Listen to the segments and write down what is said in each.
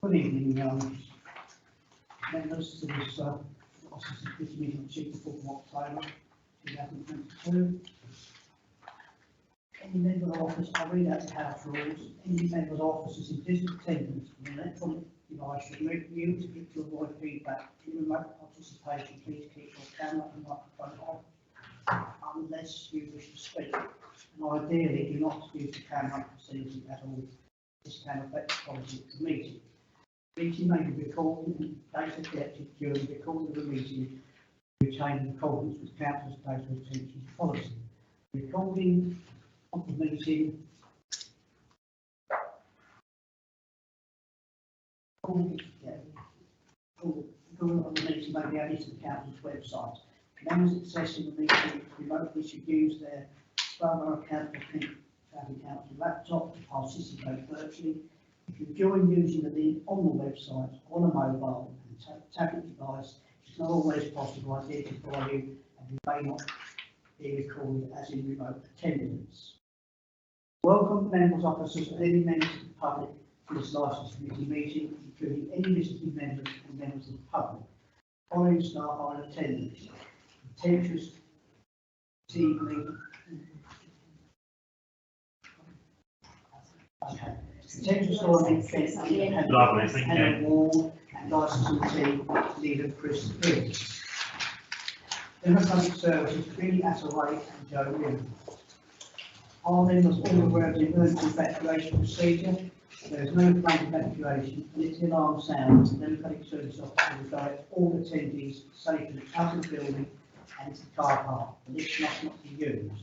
Good evening, members to this Licensing Committee meeting on the 4th of October 2022. Any member of office, I read out the House rules. Any member of office is in distant attendance with an electronic device should mute to avoid feedback. In remote participation, please keep your camera and microphone off unless you wish to speak. And ideally, do not use the camera facility at all. This can affect the quality of the meeting. The meeting may be recorded and data collected during the recording of the meeting to retain in accordance with Council's data retention policy. Recording of the meeting may be added to the Council's website. Members accessing the meeting remotely should use their phone account or Council laptop to participate virtually. If you join using the link on the website on a mobile and tablet device, it's not always possible to identify you, and you may not be recorded as in remote attendance. Welcome members, officers and any members of the public to this Licensing Committee meeting, including any visiting members and members of the public. Following staff are in attendance. Contentious team meeting. Okay. Contentious Lovely, thank you. Ward and licensing team leader Chris Pierce. Democratic Services, Billy Atterway and Joe Williams. Are members all aware of the emergency evacuation procedure? There is no planned evacuation, and if the alarm sounds, the Democratic Service Officer will direct all attendees safely out of the building and into the car park. The lift must not be used.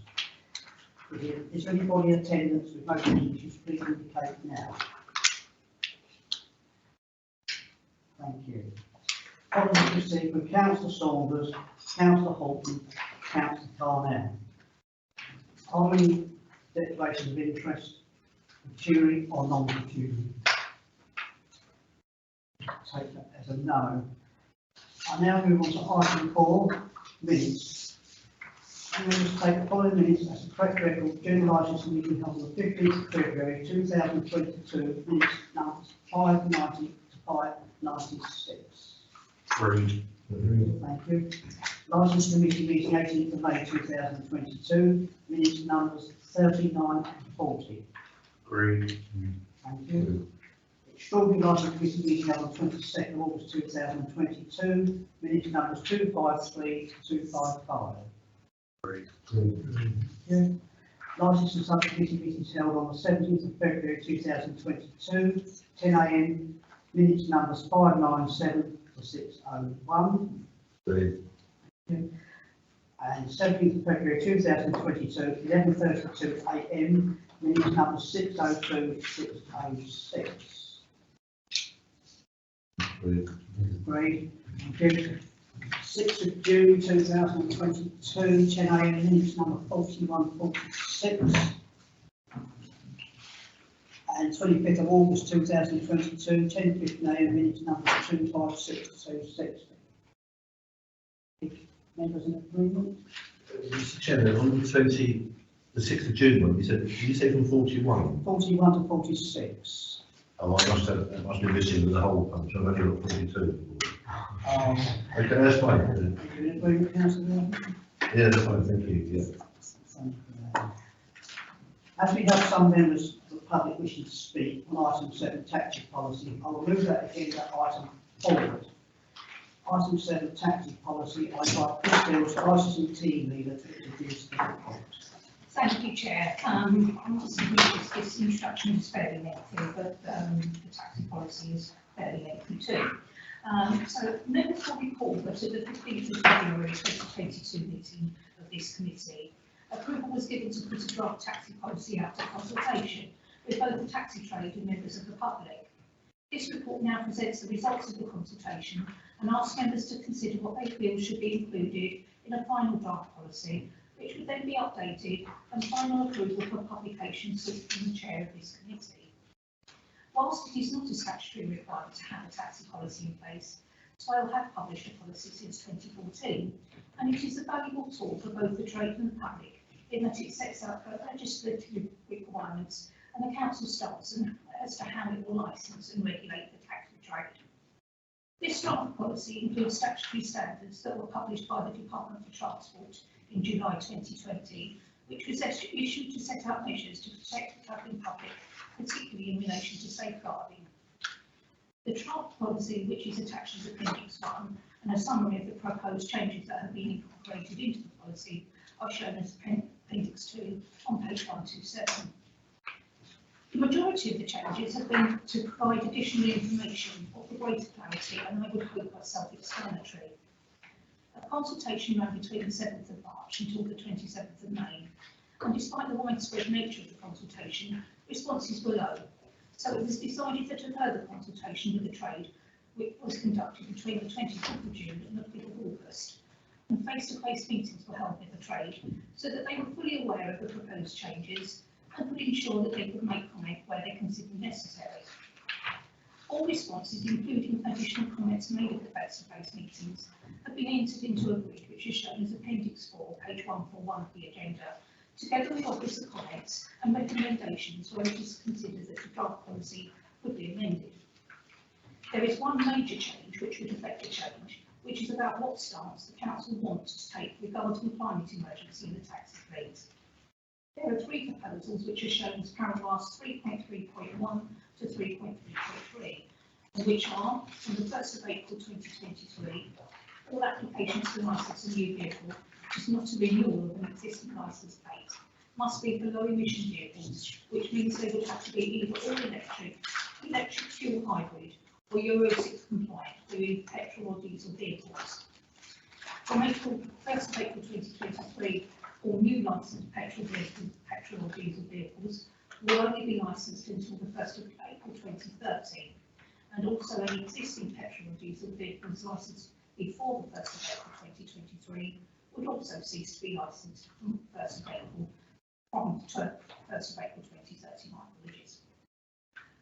Is there anybody in attendance with motion issues? Please indicate now. Thank you. Policy proceed with Councillor Saunders, Councillor Horton, Councillor Carnell. Are there any declarations of interest, maturing or non-maturing? Take that as a no. I now move on to item 4, minutes. I'm going to take the following minutes as a correct record. General Licensing meeting held on the 15th of February 2022, minutes numbers 590 to 596. Agreed. Thank you. Licensing Committee meeting 18th of May 2022, minutes numbers 39 and 40. Agreed. Thank you. Extraordinary Licensing Committee meeting held on 22nd of August 2022, minutes numbers 253 to 255. Agreed. Yeah. Licensing Subcommittee meetings held on the 17th of February 2022, 10 AM, minutes numbers 597 to 601. Agreed. And 17th of February 2022, 11:32 AM, minutes numbers 602 to 606. Agreed. Agreed. Thank you. 6th of June 2022, 10 AM, minutes number 4146. And 25th of August 2022, 10:15 AM, minutes number 256 to 260. Members in agreement? Mr. Chairman, on the 6th of June one, did you say from 41? 41 to 46. Oh, I must be missing the whole bunch. I've only got 42. Okay, that's fine. Are you in agreement, Councillor? Yeah, that's fine. Thank you. Yeah. Thank you. As we have some members of the public wishing to speak on item 7, taxi policy, I will move that agenda item forward. Item 7, taxi policy, I invite Chris Bill's licensing team leader to introduce the report. Thank you, Chair. I'm not saying this instruction is fairly lengthy, but the taxi policy is fairly lengthy too. So members will recall that at the 15th of February 2022 meeting of this committee, approval was given to put a draft taxi policy out for consultation with both the taxi trade and members of the public. This report now presents the results of the consultation and asks members to consider what they feel should be included in a final draft policy, which would then be updated and final approval for publication from the chair of this committee. Whilst it is not a statutory requirement to have a taxi policy in place, Swale have published a policy since 2014, and it is a valuable tool for both the trade and the public in that it sets out legislative requirements and the council starts as to how it will licence and regulate the taxi trade. This draft policy includes statutory standards that were published by the Department for Transport in July 2020, which was issued to set out measures to protect the travelling public, particularly in relation to safeguarding. The draft policy, which is attached as Appendix 1, and a summary of the proposed changes that have been incorporated into the policy are shown as Appendix 2 on page 127. The majority of the changes have been to provide additional information of the greater clarity, and I would hope are self-explanatory. A consultation ran between the 7th of March until the 27th of May, and despite the widespread nature of the consultation, responses were low. So it was decided that a further consultation with the trade, which was conducted between the 24th of June and the 5th of August, and face-to-face meetings were held with the trade so that they were fully aware of the proposed changes and could ensure that they could make comment where they considered necessary. All responses, including additional comments made at the face-to-face meetings, have been entered into a grid which is shown as Appendix 4, page 141 of the agenda, together with officer comments and recommendations where it is considered that the draft policy could be amended. There is one major change which would affect the change, which is about what stance the Council wants to take regarding the climate emergency in the taxi fleet. There are three proposals which are shown as paragraphs 3.3.1 to 3.3.3, which are, from the 1st of April 2023, all applications to licence a new vehicle, which is not a renewal of an existing licence plate, must be for low emission vehicles, which means they would have to be either all electric, electric fuel hybrid, or Euro 6 compliant, with petrol or diesel vehicles. From April 1st of April 2023, all new licensed petrol or diesel vehicles will only be licensed until the 1st of April 2030, and also any existing petrol or diesel vehicles licensed before the 1st of April 2023 would also cease to be licensed from 1st of April, from 1st of April 2039, apologies.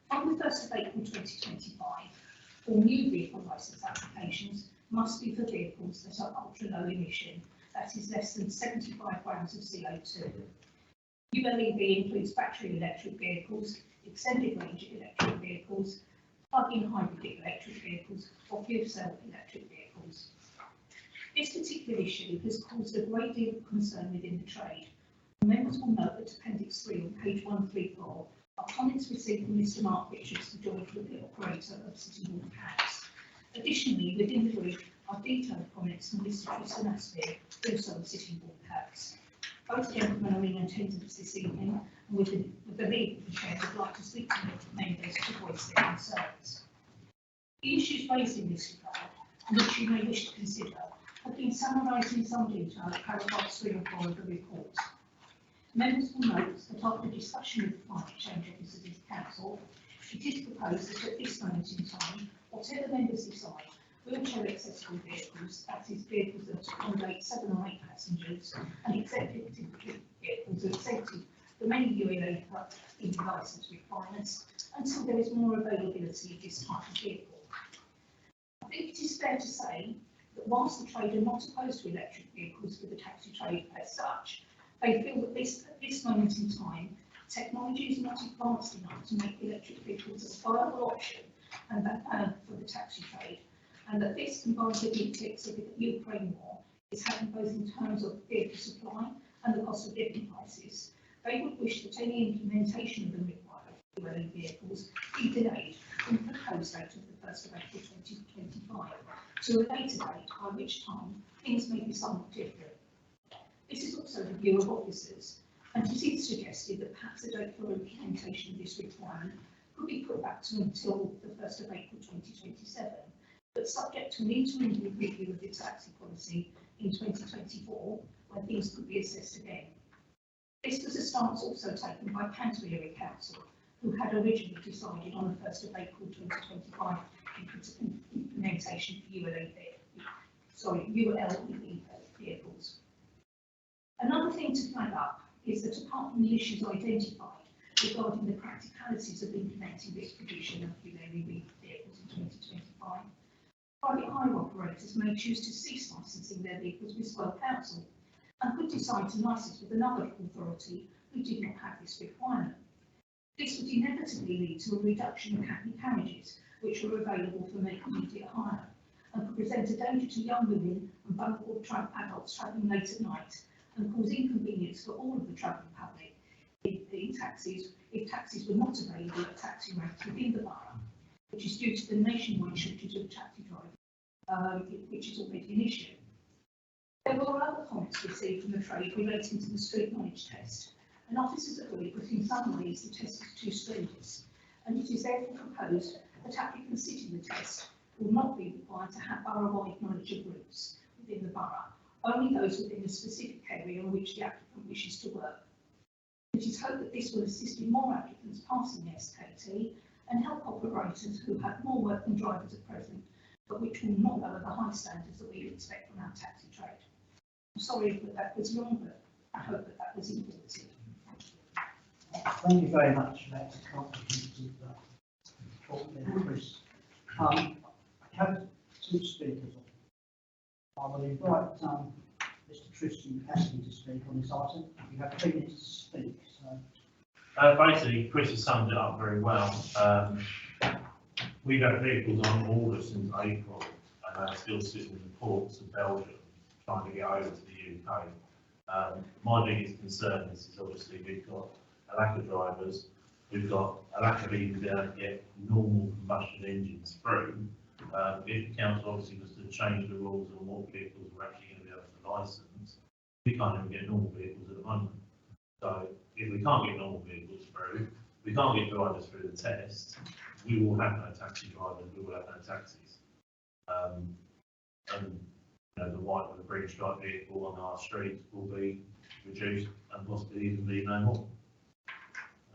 From the 1st of April 2025, all new vehicle licence applications must be for vehicles that are ultra low emission, that is less than 75 grams of CO2. ULEV includes battery electric vehicles, extended range electric vehicles, plug-in hybrid electric vehicles, or fuel cell electric vehicles. This particular issue has caused a great deal of concern within the trade. Members will note that Appendix 3 on page 134 are comments received from Mr. Mark Richards, the George Whitney operator of City Hall House. Additionally, within the group are detailed comments from Mr. Tristan Aspie, also of City Hall House. Both gentlemen are in attendance this evening, and with the leave of the chair, would like to speak to the members to voice their concerns. The issues raised in this regard, and which you may wish to consider, have been summarised in some detail at paragraphs 3 and 4 of the report. Members will note that after discussion with the climate change officer of this council, it is proposed that at this moment in time, whatever members decide, wheelchair accessible vehicles, that is vehicles that accommodate 7 or 8 passengers, and executive vehicles are exempted from any ULA licence requirements until there is more availability of this type of vehicle. I think it is fair to say that whilst the trade are not opposed to electric vehicles for the taxi trade as such, they feel that at this moment in time, technology is not advanced enough to make electric vehicles a viable option and that, for the taxi trade, and that this combined with the exhibit that Ukraine war is having both in terms of vehicle supply and the cost of living prices. They would wish that any implementation of the required ULE vehicles be delayed from the proposed date of the 1st of April 2025 to a later date, by which time things may be somewhat different. This is also the view of officers, and it is suggested that perhaps the date for implementation of this requirement could be put back to until the 1st of April 2027, but subject to an interim review of the taxi policy in 2024, when things could be assessed again. This was a stance also taken by Canterbury Council, who had originally decided on the 1st of April 2025 implementation for ULEV vehicles. Another thing to flag up is that apart from the issues identified regarding the practicalities of implementing this provision of ULEV vehicles in 2025, private hire operators may choose to cease licensing their vehicles with Swell Council and could decide to license with another authority who did not have this requirement. This would inevitably lead to a reduction in hackney carriages, which are available for immediate hire, and could present a danger to young women and vulnerable adults travelling late at night, and cause inconvenience for all of the travelling public if taxis were not available at taxi ranks within the borough, which is due to the nationwide shortage of taxi drivers, which is already an issue. There were other comments received from the trade relating to the street knowledge test, and officers agreed that in some ways the test is too stringent, and it is therefore proposed that applicants sitting the test will not be required to have borough-wide knowledge of routes within the borough, only those within a specific area in which the applicant wishes to work. It is hoped that this will assist in more applicants passing the SKT and help operators who have more work than drivers at present, but which will not lower the high standards that we expect from our taxi trade. I'm sorry that that was long, but I hope that that was informative. Thank you very much for that comprehensive talk there, Chris. I have two speakers. I will invite Mr. Tristan Cassidy to speak on this item. You have 3 minutes to speak. So. Basically, Chris has summed it up very well. We've had vehicles on order since April, and they're still sitting in the ports of Belgium, trying to get over to the UK. My biggest concern is obviously we've got a lack of drivers, we've got a lack of even being able to get normal combustion engines through. If the council obviously was to change the rules on what vehicles we're actually going to be able to licence, we can't even get normal vehicles at the moment. So if we can't get normal vehicles through, we can't get drivers through the test, we will have no taxi drivers, we will have no taxis. And you know, the white or the green stripe vehicle on our streets will be reduced and possibly even be no more.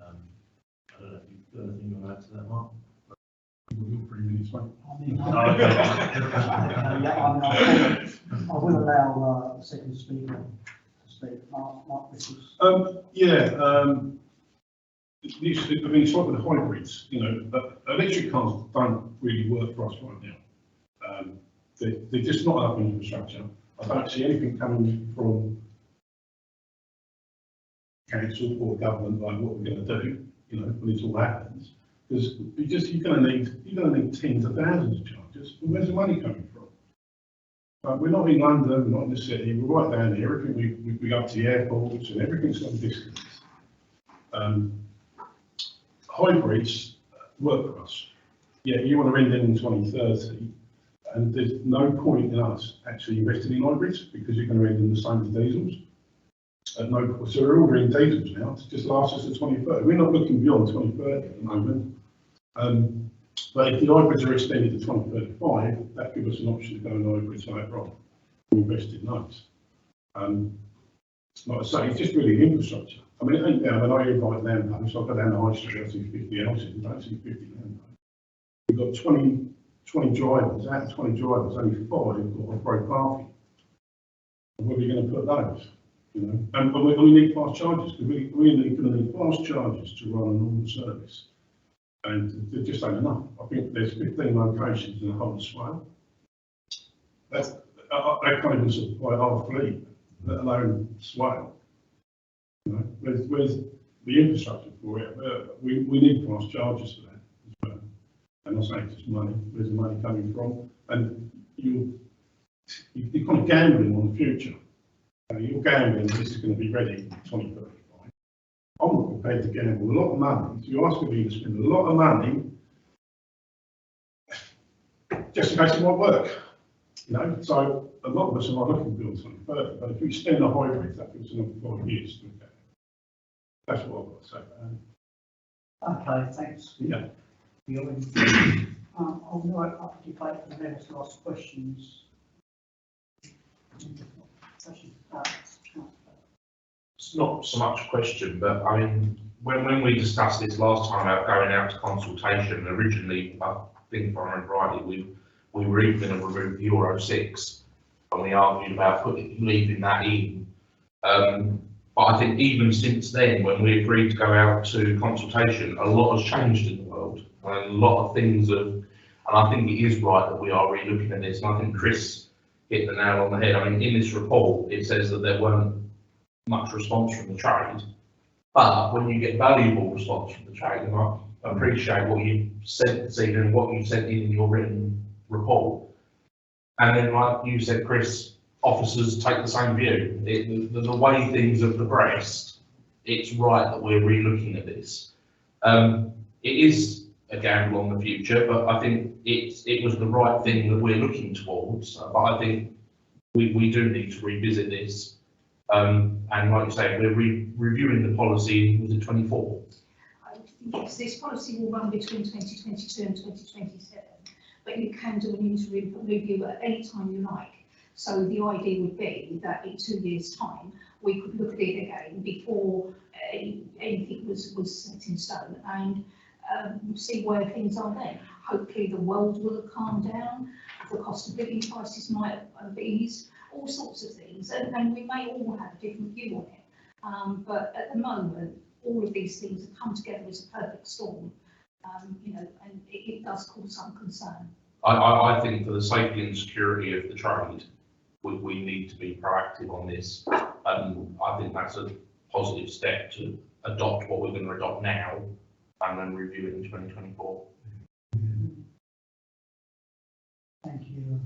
I don't know if you've got anything you want to add to that, Mark? You're 3 minutes, mate. I will allow the second speaker to speak. Mark Richards. I mean, it's like with the hybrids, you know, electric cars don't really work for us right now. They're just not enough infrastructure. I don't see anything coming from council or government like what we're going to do, you know, when it all happens. Because you're going to need tens of thousands of chargers. And where's the money coming from? We're not in London, we're not in the city. We're right down here. Everything we go up to the airports and everything's got a distance. Hybrids work for us. Yeah, you want to end in 2030, and there's no point in us actually investing in hybrids because you're going to end in the same as diesels. So we're ordering diesels now to just last us to 2030. We're not looking beyond 2030 at the moment. But if the hybrids are extended to 2035, that gives us an option to go in hybrids later on and invest in those. Like I say, it's just really infrastructure. I mean, it ain't down when I invite land posts, I go down the high street, I see 50 houses, I don't see 50 land posts. We've got 20 drivers, out of 20 drivers, only 5 have got off-road parking. And where are we going to put those? You know, and we need fast chargers, because we're going to need fast chargers to run a normal service. And there just ain't enough. I think there's 15 locations in the whole of Swale. I can't even supply our fleet, let alone Swale. You know, where's the infrastructure for it? We need fast chargers for that as well. And I say it's just money. Where's the money coming from? And you're kind of gambling on the future. You're gambling this is going to be ready in 2035. I'm not prepared to gamble a lot of money. If you're asking me to spend a lot of money just in case it won't work. You know, so a lot of us are not looking to build 2030, but if we extend the hybrids, that gives another 5 years to look at it. That's what I've got to say about it. Okay, thanks. Yeah. I'll now up to debate for the members to ask questions. It's not so much a question, but I mean, when we discussed this last time about going out to consultation, originally, I think if I remember rightly, we were even going to remove Euro 6, and we argued about leaving that in. But I think even since then, when we agreed to go out to consultation, a lot has changed in the world, and a lot of things have, and I think it is right that we are really looking at this, and I think Chris hit the nail on the head. I mean, in this report, it says that there weren't much response from the trade. But when you get valuable response from the trade, and I appreciate what you said this evening and what you sent in your written report, and then like you said, Chris, officers take the same view. The way things have progressed, it's right that we're re-looking at this. It is a gamble on the future, but I think it was the right thing that we're looking towards. But I think we do need to revisit this. And like you say, we're reviewing the policy, was it 24? Yes, this policy will run between 2022 and 2027, but you can do an interim review at any time you like. So the idea would be that in 2 years' time, we could look at it again before anything was set in stone and see where things are then. Hopefully the world will have calmed down, the cost of living crisis might have eased, all sorts of things, and we may all have a different view on it. But at the moment, all of these things have come together as a perfect storm, you know, and it does cause some concern. I think for the safety and security of the trade, we need to be proactive on this. I think that's a positive step to adopt what we're going to adopt now and then review it in 2024. Thank you.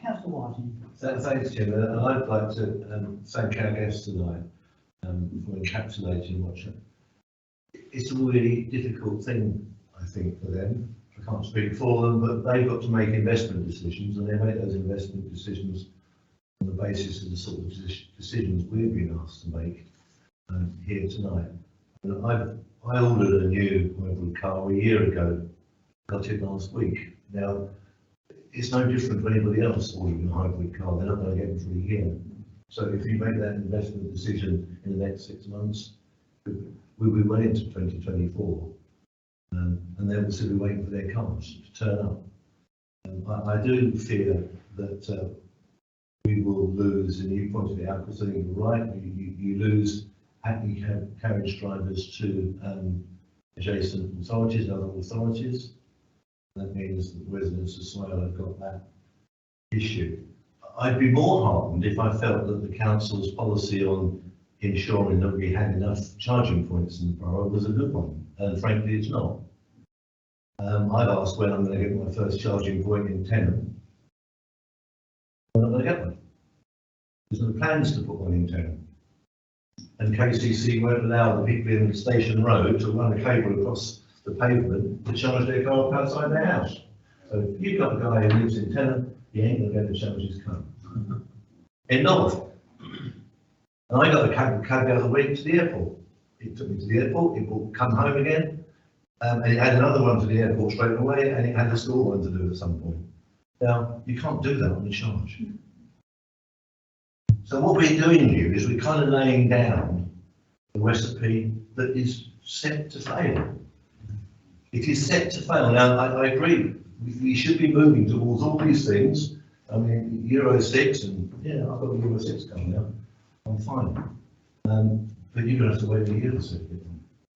Councillor Whiting. Thanks, Jim. And I'd like to thank our guests tonight for encapsulating what it's a really difficult thing, I think, for them. I can't speak for them, but they've got to make investment decisions, and they make those investment decisions on the basis of the sort of decisions we've been asked to make here tonight. And I ordered a new hybrid car a year ago, got it last week. Now, it's no different to anybody else ordering a hybrid car. They're not going to get it for a year. So if you make that investment decision in the next 6 months, we'll be well into 2024. And they will still be waiting for their cars to turn up. I do fear that we will lose, and you pointed it out because I think you're right, you lose happy carriage drivers to adjacent authorities, other authorities. That means that residents of Swale have got that issue. I'd be more heartened if I felt that the council's policy on ensuring that we had enough charging points in the borough was a good one, and frankly it's not. I've asked when I'm going to get my first charging point in Tenham. I'm not going to get one. There's no plans to put one in Tenham. And KCC won't allow the people in Station Road to run a cable across the pavement to charge their car outside their house. So if you've got a guy who lives in Tenham, he ain't going to get to charge his car. In North. And I got a cab the other week to the airport. It took me to the airport, it will come home again, and it had another one to the airport straight away, and it had a school one to do at some point. Now, you can't do that on the charge. So what we're doing here is we're kind of laying down a recipe that is set to fail. It is set to fail. Now, I agree, we should be moving towards all these things. I mean, Euro 6, and yeah, I've got Euro 6 coming up, I'm fine. But you're going to have to wait a year or so.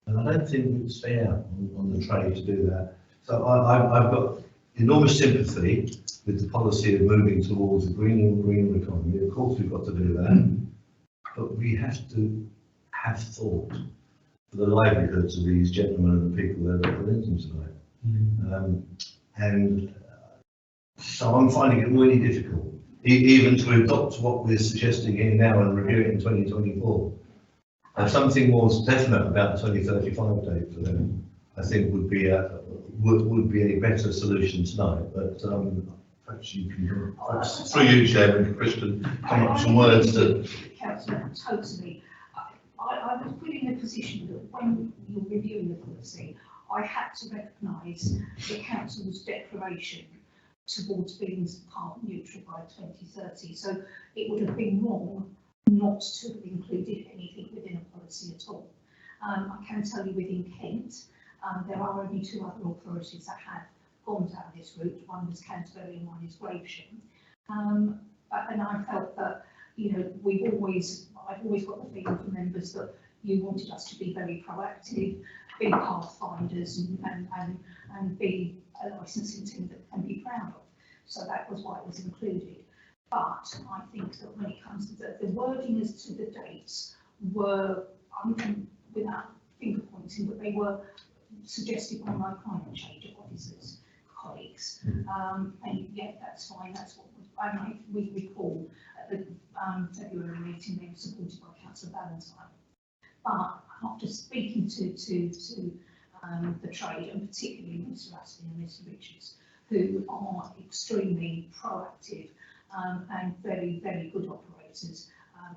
And I don't think it's fair on the trade to do that. So I've got enormous sympathy with the policy of moving towards a greener economy. Of course we've got to do that, but we have to have thought for the livelihoods of these gentlemen and the people they're representing tonight. So I'm finding it really difficult, even to adopt what we're suggesting here now and review it in 2024. Something more definite about the 2035 date for them, I think, would be a better solution tonight. But perhaps you can, perhaps through you, Chairman, Christian, come up with some words to. Councillor, totally. I was put in a position that when you're reviewing the policy, I had to recognise the council's declaration towards being carbon neutral by 2030. So it would have been wrong not to have included anything within a policy at all. I can tell you within Kent, there are only 2 other authorities that have gone down this route. One was Canterbury and one is Gravesham. And I felt that, you know, I've always got the feeling from members that you wanted us to be very proactive, be pathfinders and be a licensing team that can be proud of. So that was why it was included. But I think that when it comes to the wording as to the dates were without finger pointing, but they were suggested by my climate change officers, colleagues. And yeah, that's fine, that's what we recall at the February meeting, they were supported by Councillor Valentine. But after speaking to the trade, and particularly Mr. Aston and Mr. Richards, who are extremely proactive and very, very good operators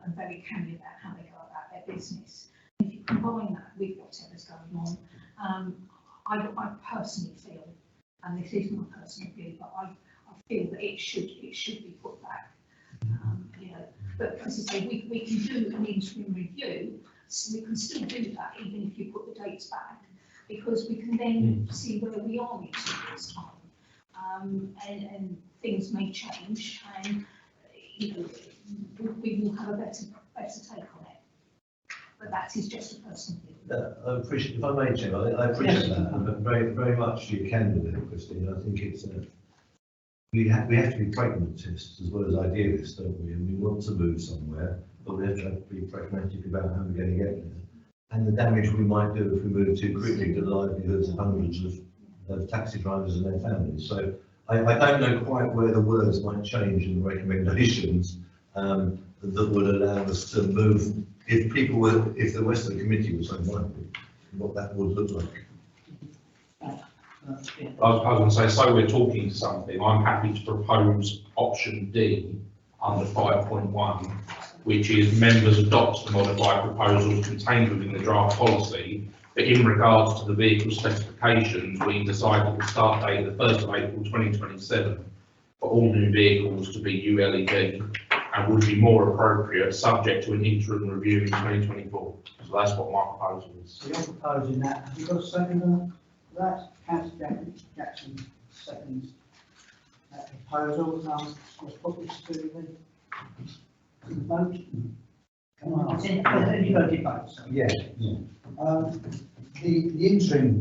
and very candid about how they go about their business. And if you combine that with whatever's going on, I personally feel, and this is my personal view, but I feel that it should be put back. You know, but as I say, we can do an interim review. So we can still do that even if you put the dates back, because we can then see where we are in 2 years' time, and things may change, and you know, we will have a better take on it. But that is just a personal view. I appreciate, if I may, Chair, I appreciate that, and very, very much you can do it, Christine. I think it's we have to be pragmatists as well as idealists, don't we? And we want to move somewhere, but we have to be pragmatic about how we're going to get there, and the damage we might do if we move too quickly to the livelihoods of hundreds of taxi drivers and their families. So I don't know quite where the words might change in the recommendations that would allow us to move. If people were, if the Western Committee was so minded, what that would look like. I was going to say, so we're talking to something, I'm happy to propose option D under 5.1, which is members adopt the modified proposals contained within the draft policy, but in regards to the vehicle specifications, we decided the start date of the 1st of April 2027 for all new vehicles to be ULEV, and would be more appropriate subject to an interim review in 2024. So that's what my proposal is. So you're proposing that. Have you got a second on that? Councillor Jackson seconds that proposal. Let's put this to the vote. Come on. You've got to debate. So. Yeah. The interim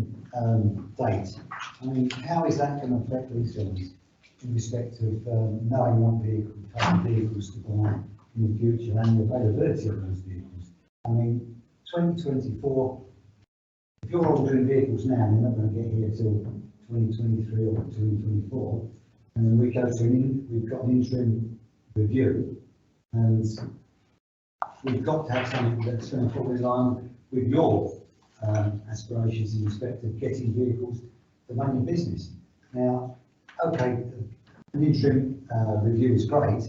date, I mean, how is that going to affect these things in respect of knowing what vehicles to buy in the future and the availability of those vehicles? I mean, 2024, if you're ordering vehicles now, they're not going to get here till 2023 or 2024, and then we go to we've got an interim review, and we've got to have something that's going to fall in line with your aspirations in respect of getting vehicles to run your business. Now, okay, an interim review is great,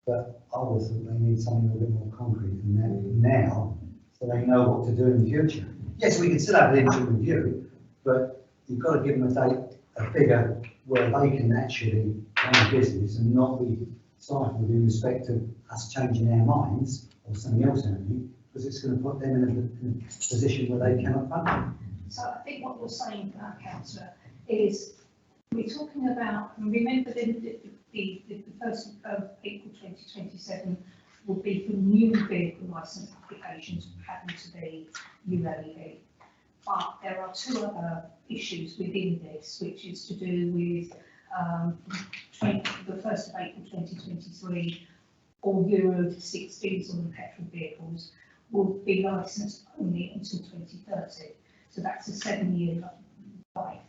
but I would have thought they need something a little bit more concrete than that now, so they know what to do in the future. Yes, we can still have an interim review, but you've got to give them a date, a figure where they can actually run a business and not be stifled in respect of us changing our minds or something else happening, because it's going to put them in a position where they cannot fund it. So I think what you're saying, Councillor, is we're talking about, and remember the 1st of April 2027 will be for new vehicle licence applications having to be ULEV. But there are 2 other issues within this, which is to do with the 1st of April 2023, all Euro 6 diesel and petrol vehicles will be licensed only until 2030. So that's a 7-year life.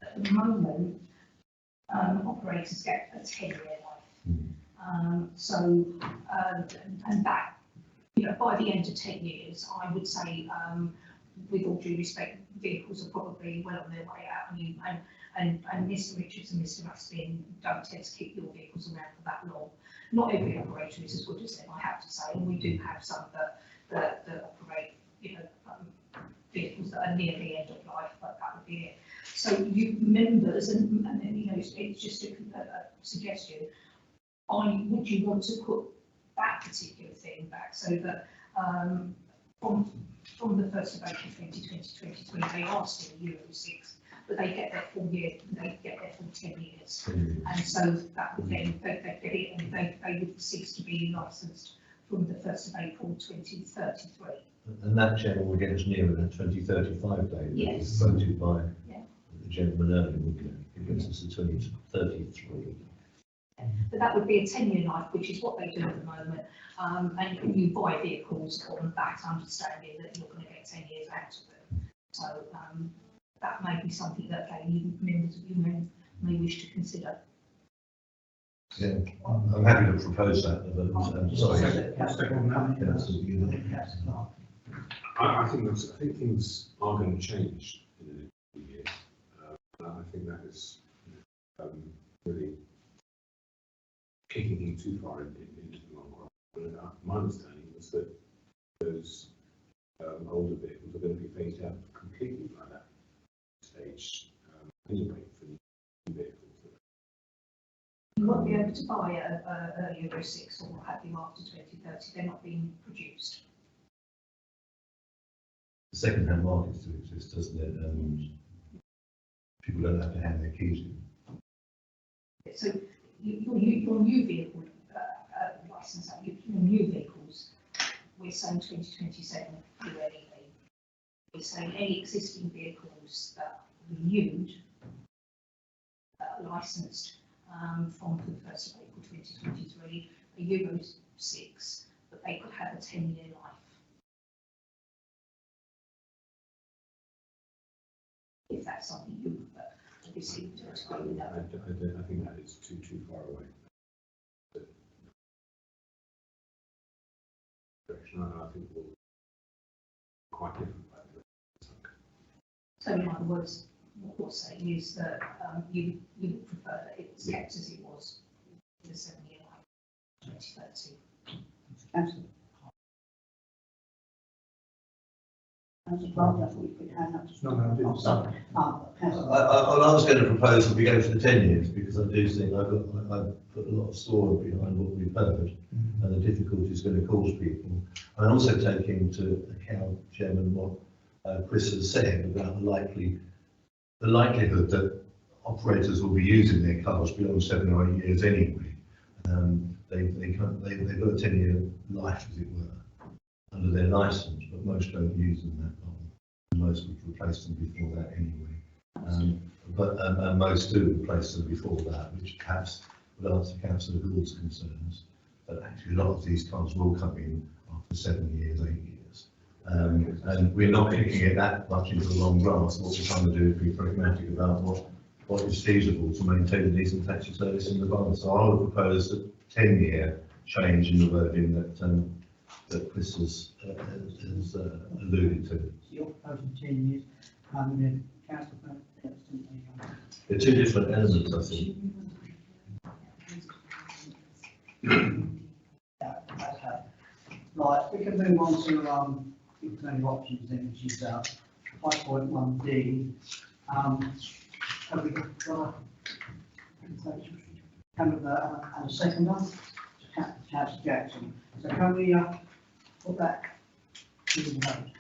At the moment, operators get a 10-year life. And that, you know, by the end of 10 years, I would say, with all due respect, vehicles are probably well on their way out. And Mr. Richards and Mr. Rustin don't tend to keep your vehicles around for that long. Not every operator is as good as them, I have to say, and we do have some that operate, you know, vehicles that are near the end of life, but that would be it. So you members, and you know, it's just a suggestion. Would you want to put that particular thing back so that from the 1st of April 2023, they are still Euro 6, but they get their full year, they get their full 10 years, and so that would then they get it, and they would cease to be licensed from the 1st of April 2033. And that, Chair, will get us nearer that 2035 date. Yes. That was quoted by Yeah. the gentleman earlier, wouldn't it? It gets us to 2033. But that would be a 10-year life, which is what they do at the moment. And you buy vehicles on that understanding that you're going to get 10 years out of them. So that may be something that members of you may wish to consider. Yeah, I'm happy to propose that, but, sorry. I think things are going to change in the next few years. I think that is really kicking in too far into the long run. But my understanding was that those older vehicles are going to be phased out completely by that stage anyway for new vehicles. You won't be able to buy a Euro 6 or what have you after 2030. They're not being produced. The second-hand market still exists, doesn't it? And people don't have to hand their keys in. So your new vehicle license, your new vehicles, we're saying 2027 do anything. We're saying any existing vehicles that are renewed, that are licensed from the 1st of April 2023, a Euro 6, but they could have a 10-year life. If that's something you prefer, obviously to explain with that. I think that is too far away. Direction, I think will quite different. So in other words, what we're saying is that you would prefer that it was kept as it was in the 7-year life, 2030. Councillor. Councillor Clark, I thought you put your hand up. No, Sorry. I was going to propose that we go for the 10 years because I do think I've put a lot of store behind what we've heard and the difficulties going to cause people. And also taking into account, Chairman, what Chris has said about the likelihood that operators will be using their cars beyond 7 or 8 years anyway. They've got a 10-year life, as it were, under their licence, but most don't use them that long. And most would replace them before that anyway. But most do replace them before that, which perhaps would answer Councillor Gould's concerns. But actually, a lot of these cars will come in after 7 years, 8 years. And we're not kicking it that much into the long grass. What we're trying to do is be pragmatic about what is feasible to maintain a decent taxi service in the borough. So I would propose a 10-year change in the wording that Chris has alluded to. So you're proposing 10 years, and then Councillor They're two different elements, I think. Yeah, okay. Right, we can move on to implementing options then, which is 5.1D. Have we got and a seconder? Councillor Jackson. So can we put that to the vote?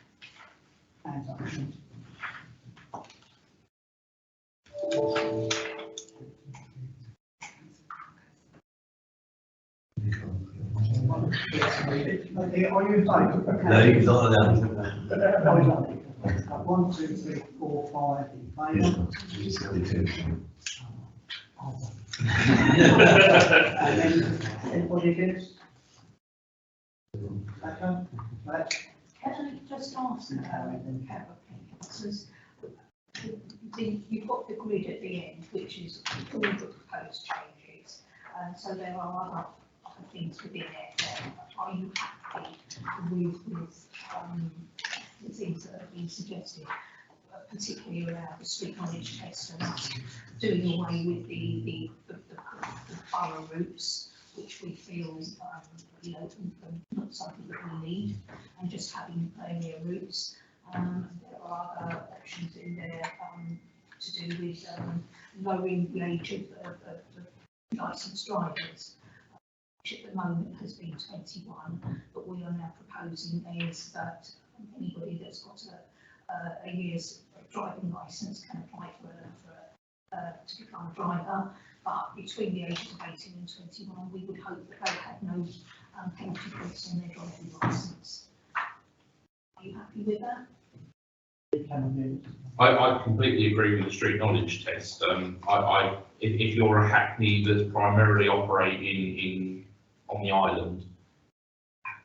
Hands up. Okay, are you in favour? No, you're not allowed. 1, 2, 3, 4, 5 in favour. And then anybody against? Okay, right. Can I just ask, councillors, you've got the grid at the end, which is all the proposed changes, and so there are other things within it. Are you happy with the things that have been suggested, particularly around the street knowledge test and doing away with the borough routes, which we feel not something that we need, and just having area routes? There are other options in there to do with lowering the age of licensed drivers, which at the moment has been 21, but we are now proposing is that anybody that's got a year's driving licence can apply to become a driver, but between the ages of 18 and 21, we would hope that they have no penalty points on their driving licence. Are you happy with that? I completely agree with the street knowledge test. If you're a hackney that's primarily operating on the island,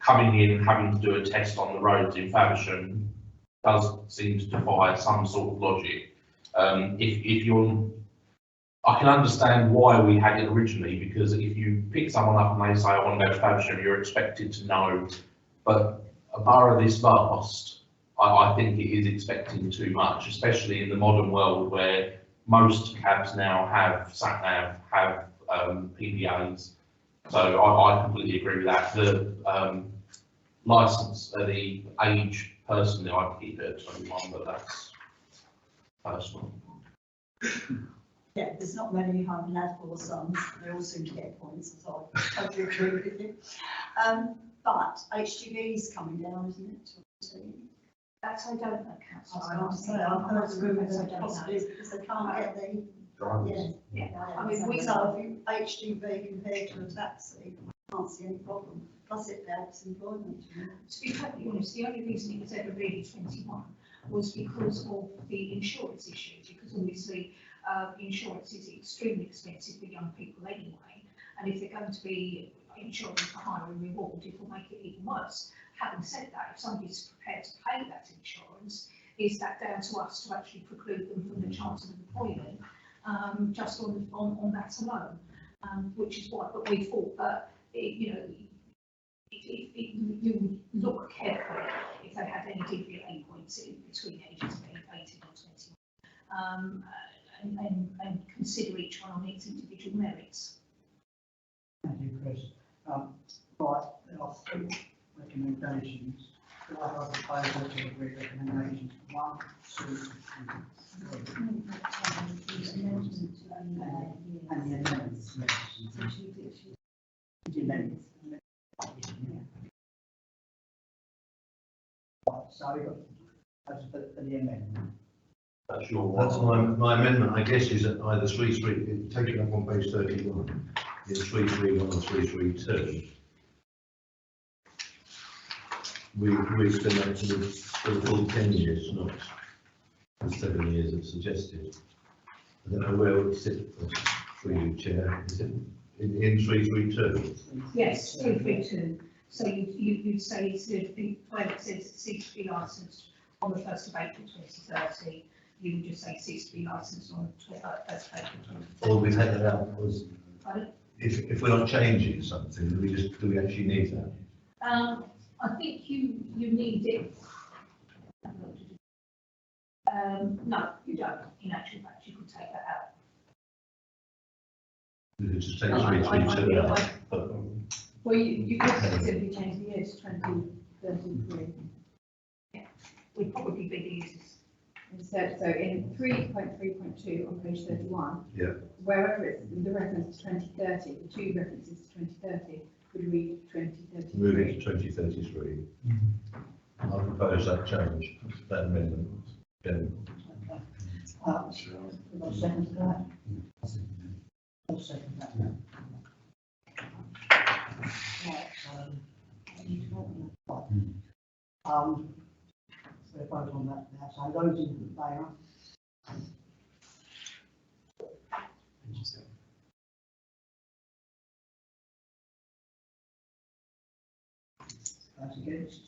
coming in and having to do a test on the roads in Faversham does seem to defy some sort of logic. If you're, I can understand why we had it originally, because if you pick someone up and they say, I want to go to Faversham, you're expected to know, but a borough this vast, I think it is expecting too much, especially in the modern world where most cabs now have sat-nav, have PPAs. So I completely agree with that. The licence, the age, personally, I'd keep it at 21, but that's personal. Yeah, there's not many who have an admiral sons, they all seem to get points, so I totally agree with you. But HGV is coming down, isn't it? That I don't know, councillor. I have to say, I've heard rumours that possibly because they can't get the, Drivers. Yeah, I mean, we know if you HGV compared to a taxi, I can't see any problem, plus it helps employment. You know. To be perfectly honest, the only reason it was ever really 21 was because of the insurance issue, because obviously insurance is extremely expensive for young people anyway, and if they're going to be insuring for hire and reward, it will make it even worse. Having said that, if somebody's prepared to pay that insurance, is that down to us to actually preclude them from the chance of employment, just on that alone? Which is why, but we thought that, you would look carefully if they had any DVA points between the ages of 18 and 21, and consider each one on its individual merits. Thank you, Chris. Right, there are three recommendations. Do I have a proposal to agree recommendations 1, 2, and 3? And the amendments, yes. The amendments. Right, so that's for the amendment. That's your That's one. my amendment, I guess, is that either 3.3, taken up on page 31, in 3.3.1 or 3.3.2. We extend that to the full 10 years, not the 7 years as suggested. I don't know where it would sit for you, Chair. Is it in 3.3.2? Yes, 332. So you'd say instead of where it says it ceased to be licensed on the 1st of April 2030, you would just say ceased to be licensed on the 1st of April 2030. All we've had that out was, Pardon? if we're not changing something, do we actually need that? I think you need it. No, you don't. In actual fact, you could take that out. We could just take No, I 3.3.2 out. feel But Well, you could simply change the year to 2033. Would probably be the easiest. Instead, so in 3.3.2 on page 31, Yeah. wherever it's the reference to 2030, the two references to 2030 would read 2033. moving to 2033. I propose that change, that amendment. Yeah. We've got a second to that? I'll second that. Right, so we'll vote on that now. So those in favour? Those against?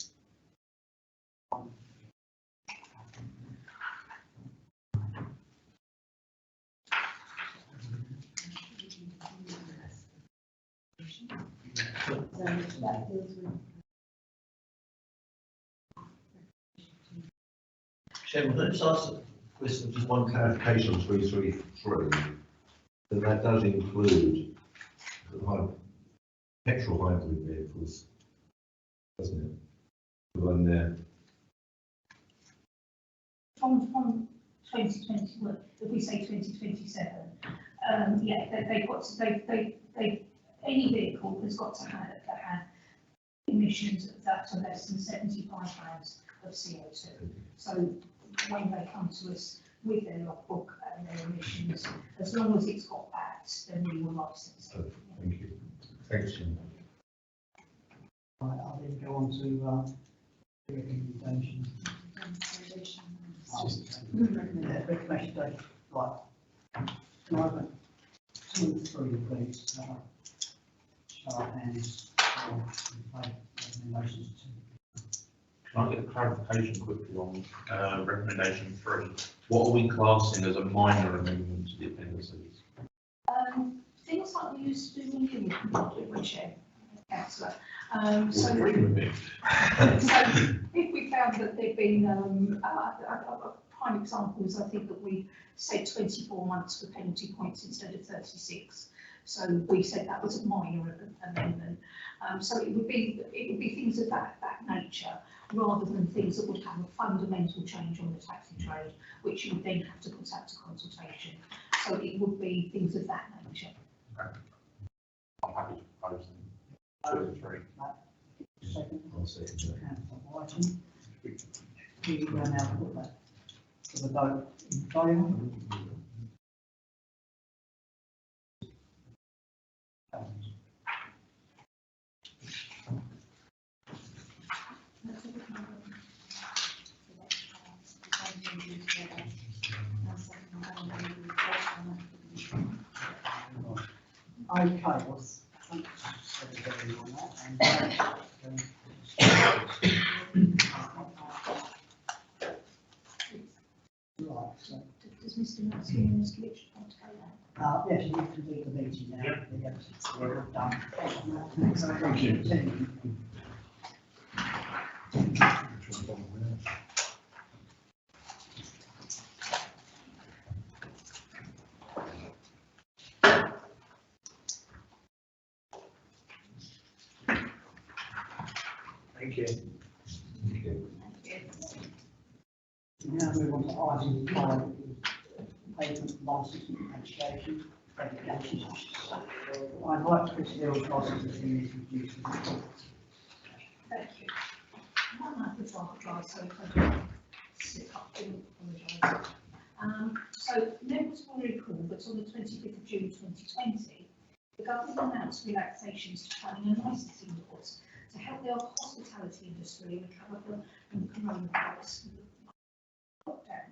So that deals with. Chairman, let's ask just one clarification on 333. That does include the petrol hybrid vehicles, doesn't it? The one there. From 2021, if we say 2027, yeah, any vehicle has got to have emissions that are less than 75 grams of CO2. So when they come to us with their logbook and their emissions, as long as it's got that, then we will license it. Thank you. Thanks, Chairman. Right, I'll then go on to the recommendations. Recommendation, right. Can I have 2 and 3, please? Show of hands. Recommendations 2. Can I get a clarification quickly on recommendation 3? What are we classing as a minor amendment to the appendices? Things like we used to do when you were chair, councillor. Would agree with me. So if we found that there'd been, prime examples, I think that we said 24 months for penalty points instead of 36. So we said that was a minor amendment. So it would be things of that nature, rather than things that would have a fundamental change on the taxi trade, which you would then have to put out to consultation. So it would be things of that nature. Okay. I'm happy to propose them. 2 and 3. Second. I'll second that. Councillor Whiting. We will now put that to the vote in favour. Okay, well, thanks everybody on that. Right, so, Does Mr. Matsky and Mr. Mitchell want to go now? yes, you can do the meeting now. Yeah. Yes, we're all done. Thank you. Thank you. We now move on to item 5, payment licensing application. I'd like Chris Hill's licensing to be introduced to the report. Thank you. I might have to try, so if I slip up, I apologise. So members will recall that on the 25th of June 2020, the government announced relaxations to planning and licensing laws to help the hospitality industry recover from the coronavirus lockdown.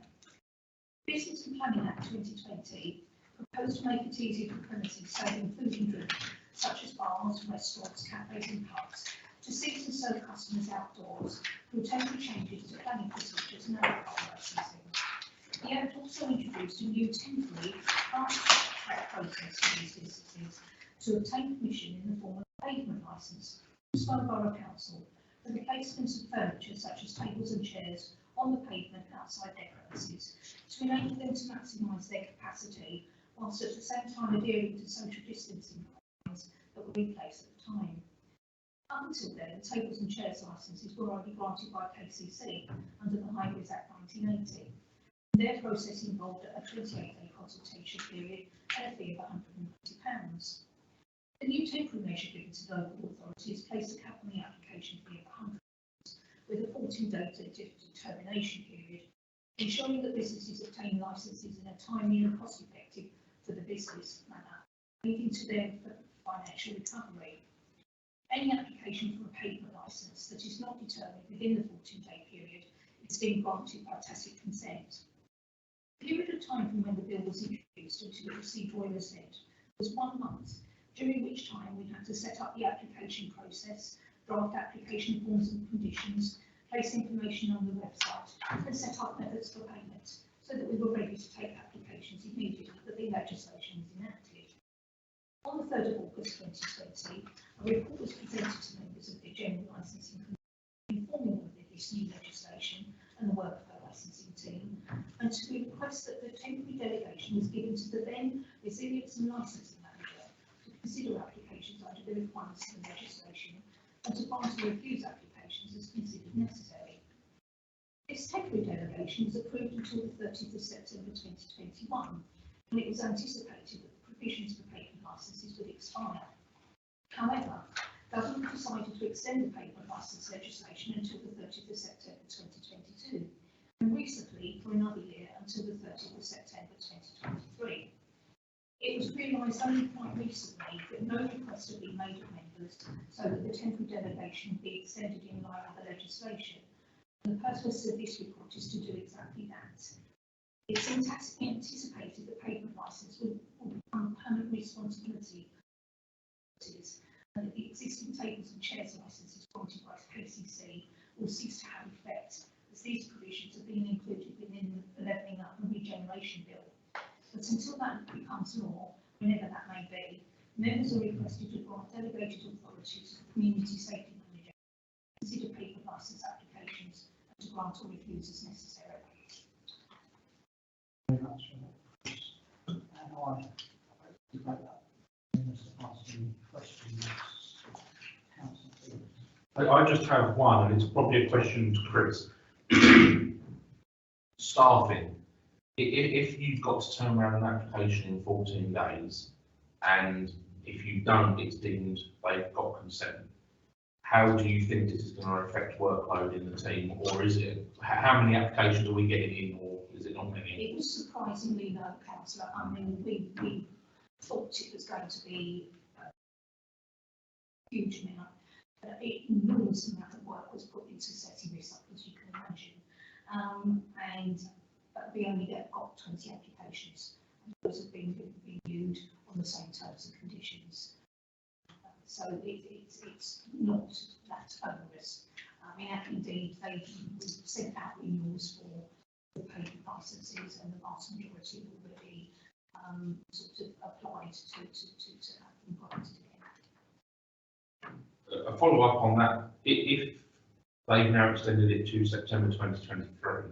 Business and Planning Act 2020 proposed to make it easier for premises serving food and drink, such as bars, restaurants, cafes and pubs, to seat and serve customers outdoors through temporary changes to planning procedures and alcohol licensing. The Act also introduced a new temporary fast-track process for these businesses to obtain permission in the form of a pavement licence from Slough Borough Council for the placement of furniture such as tables and chairs on the pavement outside their premises to enable them to maximise their capacity whilst at the same time adhering to social distancing guidelines that were in place at the time. Up until then, the tables and chairs licences were only granted by KCC under the Highways Act 1980. Their process involved a 28-day consultation period and a fee of £120. The new temporary measure given to local authorities placed a cap on the application fee of £100 with a 14-day determination period, ensuring that businesses obtain licences in a timely and cost-effective for the business manner, leading to their financial recovery. Any application for a pavement licence that is not determined within the 14-day period is then granted by tacit consent. The period of time from when the bill was introduced until it received royal assent was 1 month, during which time we had to set up the application process, draft application forms and conditions, place information on the website, and set up methods for payment, so that we were ready to take applications immediately that the legislation was enacted. On the 3rd of August 2020, a report was presented to members of the General Licensing Committee informing them of this new legislation and the work of the licensing team, and to request that the temporary delegation was given to the then Resilience and Licensing Manager to consider applications under the requirements of the legislation and to grant or refuse applications as considered necessary. This temporary delegation was approved until the 30th of September 2021, and it was anticipated that the provisions for pavement licences would expire. However, government decided to extend the pavement licence legislation until the 30th of September 2022, and recently for another year until the 30th of September 2023. It was realised only quite recently that no request had been made of members so that the temporary delegation be extended in line with the legislation, The purpose of this report is to do exactly that. It's anticipated that pavement licence will become a permanent responsibility, and that the existing tables and chairs licences granted by KCC will cease to have effect, as these provisions have been included within the Levelling Up and Regeneration Bill. But until that becomes law, whenever that may be, members are requested to grant delegated authority to the Community Safety Manager to consider pavement licence applications and to grant or refuse as necessary. Very much for that. And I debate that. Asking questions. Councillor. I just have one, and it's probably a question to Chris. Staffing. If you've got to turn around an application in 14 days, and if you don't, it's deemed they've got consent, how do you think this is going to affect workload in the team, or is it, how many applications are we getting in, or is it not many? It was surprisingly low, councillor. I mean, we thought it was going to be a huge amount. Enormous amount of work was put into setting this up, as you can imagine. And we only got 20 applications. Those have been reviewed on the same terms and conditions. So it's not that onerous. I mean, indeed, they've sent out renewals for the payment licences, and the vast majority have already sort of applied to have them granted again. A follow up on that, if they've now extended it to September 2023,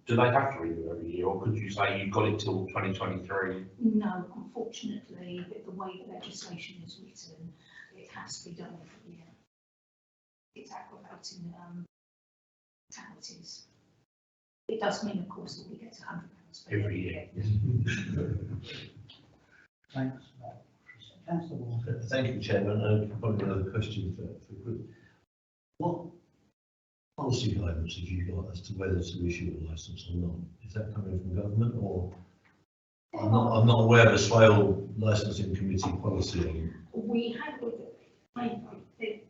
do they have to renew every year, or could you say you've got it till 2023? No, unfortunately, with the way the legislation is written, it has to be done every year. It's aggravating penalties. It does mean, of course, that we get £100 Every year. Thanks. Councillor Walker. Thank you, Chairman. Probably another question for the group. What policy guidance have you got as to whether to issue a licence or not? Is that coming from government, or I'm not aware of a Swale Licensing Committee policy. We had a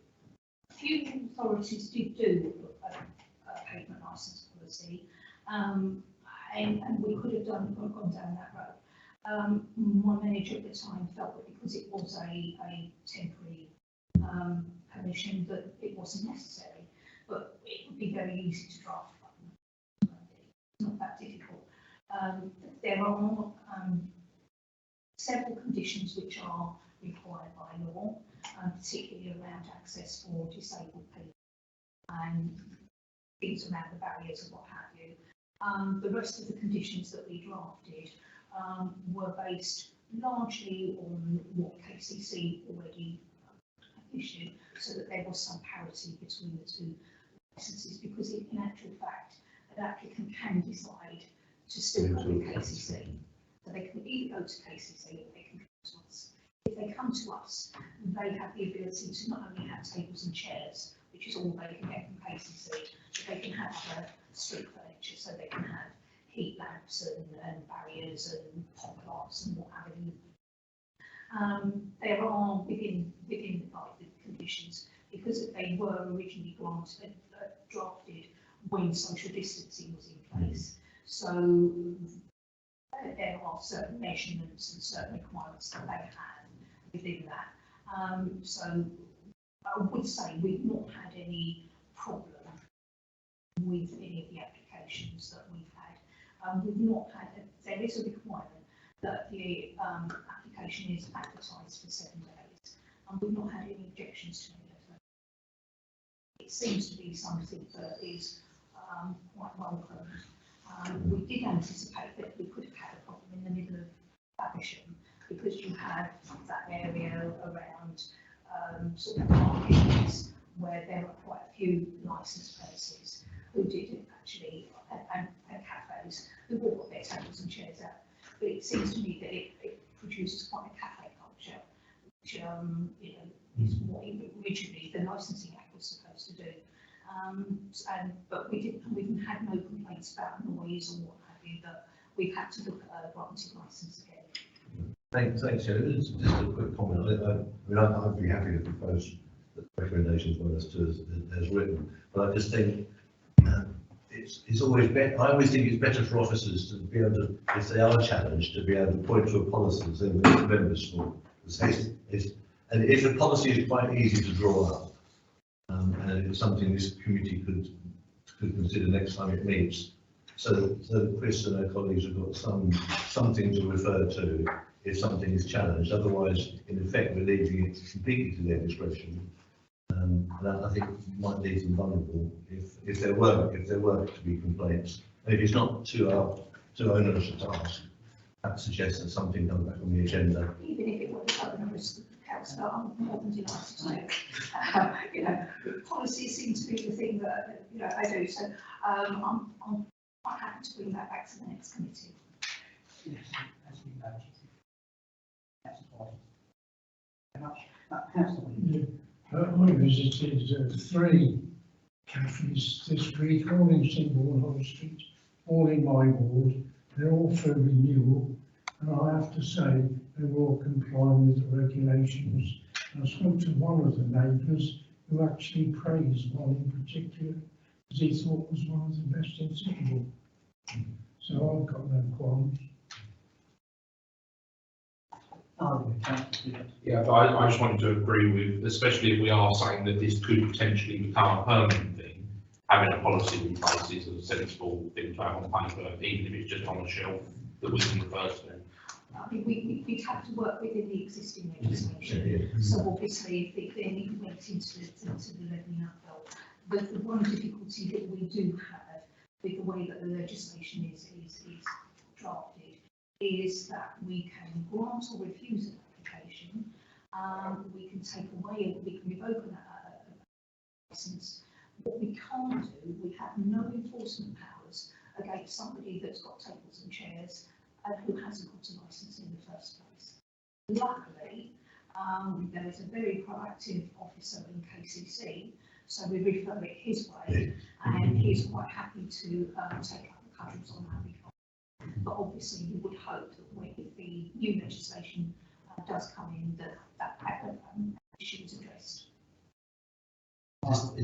few authorities did do a pavement licence policy, and we could have gone down that road. My manager at the time felt that because it was a temporary permission, that it wasn't necessary, but it would be very easy to draft one. It's not that difficult. There are several conditions which are required by law, particularly around access for disabled people and things around the barriers and what have you. The rest of the conditions that we drafted were based largely on what KCC already issued, so that there was some parity between the two licences, because in actual fact, an applicant can decide to still go with KCC. So they can either go to KCC or they can come to us. If they come to us, they have the ability to not only have tables and chairs, which is all they can get from KCC, but they can have other street furniture, so they can have heat lamps and barriers and pop lights and what have you. There are within the conditions, because they were originally drafted when social distancing was in place. So there are certain measurements and certain requirements that they have within that. So I would say we've not had any problem with any of the applications that we've had. We've not had, there is a requirement that the application is advertised for 7 days, and we've not had any objections to any of them. It seems to be something that is quite welcome. We did anticipate that we could have had a problem in the middle of Faversham, because you have that area around sort of markets where there are quite a few licensed places who did actually, and cafes who all got their tables and chairs out. But it seems to me that it produces quite a cafe culture, which is what originally the Licensing Act was supposed to do. But we've had no complaints about noise or what have you, that we've had to look at a granted licence again. Thanks, Chair. Just a quick comment. I'd be happy to propose the recommendations by us to as written, but I just think it's always better, I always think it's better for officers to be able to, if they are challenged, to be able to point to a policy than members for. And if the policy is quite easy to draw up, and it's something this committee could consider next time it meets, so Chris and her colleagues have got something to refer to if something is challenged. Otherwise, in effect, we're leaving it completely to their discretion. And I think it might leave them vulnerable if there were to be complaints. And if it's not too onerous a task, that suggests that something comes back on the agenda. Even if it were the onerous of the council, I'm more than delighted to. Policies seem to be the thing that, I do. So I'm quite happy to bring that back to the next committee. Yes, as we noted. That's fine. Very much. Councillor. I visited 3 cafes this week, all in Singbourne High Street, all in my ward. They're all for renewal, and I have to say they're all complying with the regulations. I spoke to one of the neighbours who actually praised one in particular, because he thought was one of the best in Singbourne. So I've got no qualms. Yeah, but I just wanted to agree with, especially if we are saying that this could potentially become a permanent thing, having a policy in place is a sensible thing to have on paper, even if it's just on a shelf that we can refer to. I mean, we'd have to work within the existing legislation. So obviously, if they need to went into the levelling up bill, but the one difficulty that we do have with the way that the legislation is drafted is that we can grant or refuse an application, we can take away, we can revoke a licence. What we can't do, we have no enforcement powers against somebody that's got tables and chairs and who hasn't got a licence in the first place. Luckily, there is a very proactive officer in KCC, so we refer it his way, and he's quite happy to take up the cudgels on that. But obviously, we would hope that when the new legislation does come in, that issue is addressed.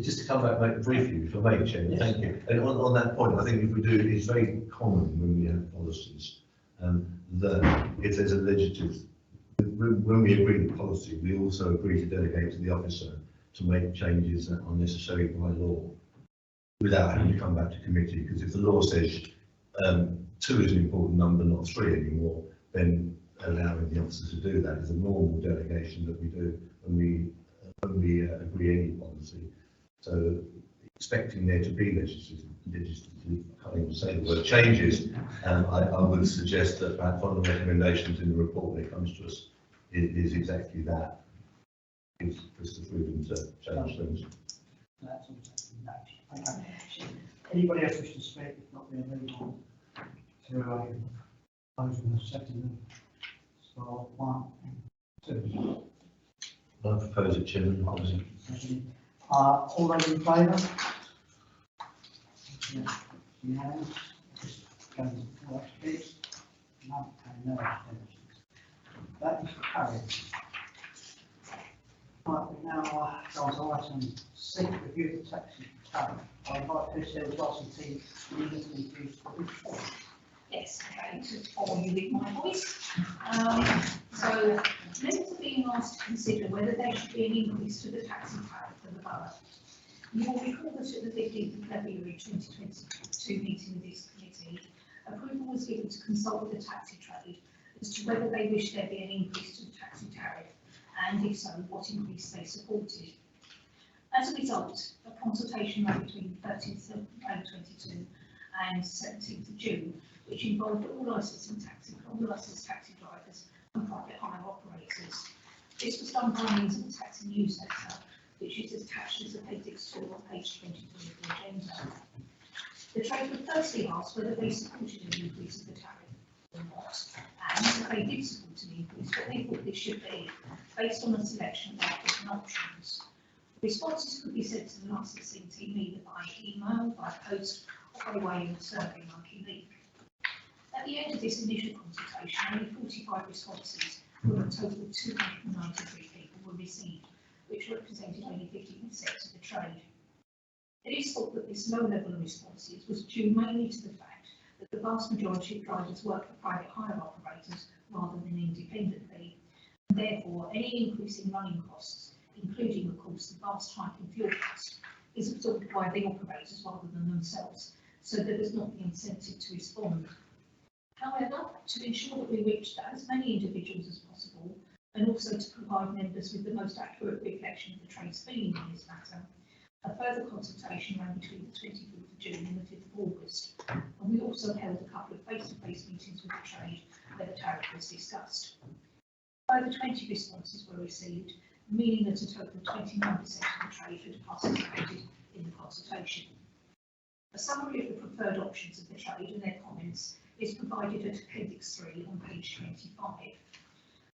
Just to come back briefly, if I may, Chairman, yes. Thank you. And on that point, I think if we do, it's very common when we have policies that if there's a legislative, when we agree the policy, we also agree to delegate to the officer to make changes that are necessary by law without having to come back to committee. Because if the law says 2 is an important number, not 3 anymore, then allowing the officer to do that is a normal delegation that we do when we agree any policy. So expecting there to be legislative, I can't even say the word, changes, I would suggest that perhaps one of the recommendations in the report when it comes to us is exactly that. Gives us the freedom to change things. That's all. Okay. Anybody else wish to speak? If not, we'll move on to a motion second. So 1 and 2. I propose it, Chairman. All those in favour? Yeah. Going to watch this. No, no abstentions. That is carried. Right, we now go on to item 6, review the taxi tariff. I'd like to say the licensee legally to report. Yes, okay, to follow you with my voice. So, members are being asked to consider whether there should be an increase to the taxi tariff for the borough. You will recall that at the 15th of February 2022 meeting of this committee, approval was given to consult with the taxi trade as to whether they wish there be an increase to the taxi tariff, and if so, what increase they supported. As a result, a consultation ran between 13th of May 2022 and 17th of June, which involved all licensed taxi drivers and private hire operators. This was done by means of a taxi newsletter, which is attached as Appendix 2 on page 23 of the agenda. The trade would firstly ask whether they supported an increase of the tariff or not, and if they did support an increase, what they thought this should be, based on a selection of different options. Responses could be sent to the licensing team either by email, by post, or by way of survey monkey link. At the end of this initial consultation, only 45 responses from a total of 293 people were received, which represented only 50% of the trade. It is thought that this low level of responses was due mainly to the fact that the vast majority of drivers work for private hire operators rather than independently. And therefore, any increase in running costs, including, of course, the vast hike in fuel costs, is absorbed by the operators rather than themselves, so there is not the incentive to respond. However, to ensure that we reach as many individuals as possible, and also to provide members with the most accurate reflection of the trade's feeling on this matter, a further consultation ran between the 24th of June and the 5th of August, and we also held a couple of face-to-face meetings with the trade where the tariff was discussed. Over 20 responses were received, meaning that a total of 29% of the trade had participated in the consultation. A summary of the preferred options of the trade and their comments is provided at Appendix 3 on page 25.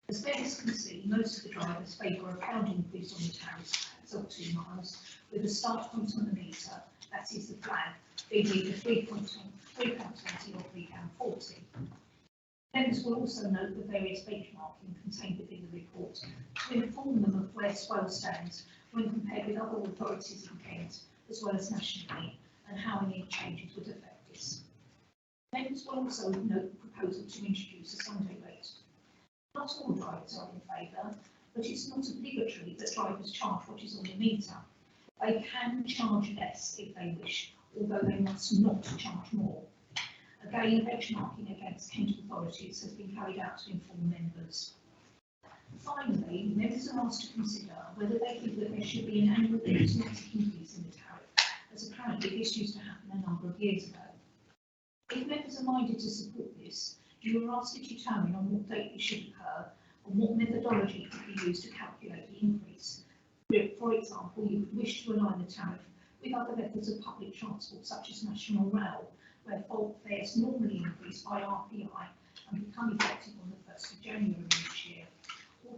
As members can see, most of the drivers favour a pound increase on the tariffs of 2 miles, with a start point on the metre, that is the flag, being either £3.20 or £3.40. Members will also note the various benchmarking contained within the report to inform them of where Swell stands when compared with other authorities in Kent, as well as nationally, and how any changes would affect this. Members will also note the proposal to introduce a Sunday rate. Not all drivers are in favour, but it's not obligatory that drivers charge what is on the metre. They can charge less if they wish, although they must not charge more. Again, benchmarking against Kent authorities has been carried out to inform members. Finally, members are asked to consider whether they think that there should be an annual automatic increase in the tariff, as apparently this used to happen a number of years ago. If members are minded to support this, you are asked to determine on what date this should occur and what methodology could be used to calculate the increase. For example, you could wish to align the tariff with other methods of public transport, such as national rail, where fares normally increase by RPI and become effective on the 1st of January each year.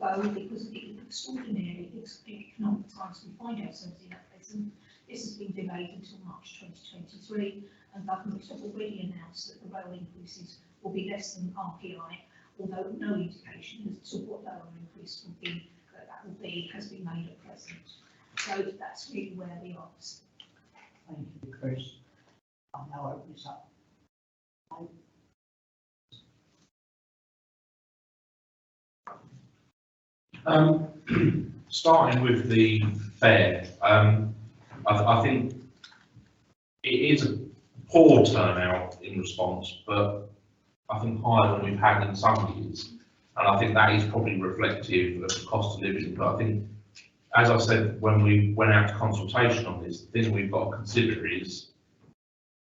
Although, because of the extraordinary economic times we find ourselves in at present, this has been delayed until March 2023, and government have already announced that the rail increases will be less than RPI, although no indication as to what lower increase will be, has been made at present. So that's really where we are. Thank you, Chris. I'll now open this up. Starting with the fare, I think it is a poor turnout in response, but I think higher than we've had in some years. And I think that is probably reflective of the cost of living. But I think, as I said, when we went out to consultation on this, the thing we've got to consider is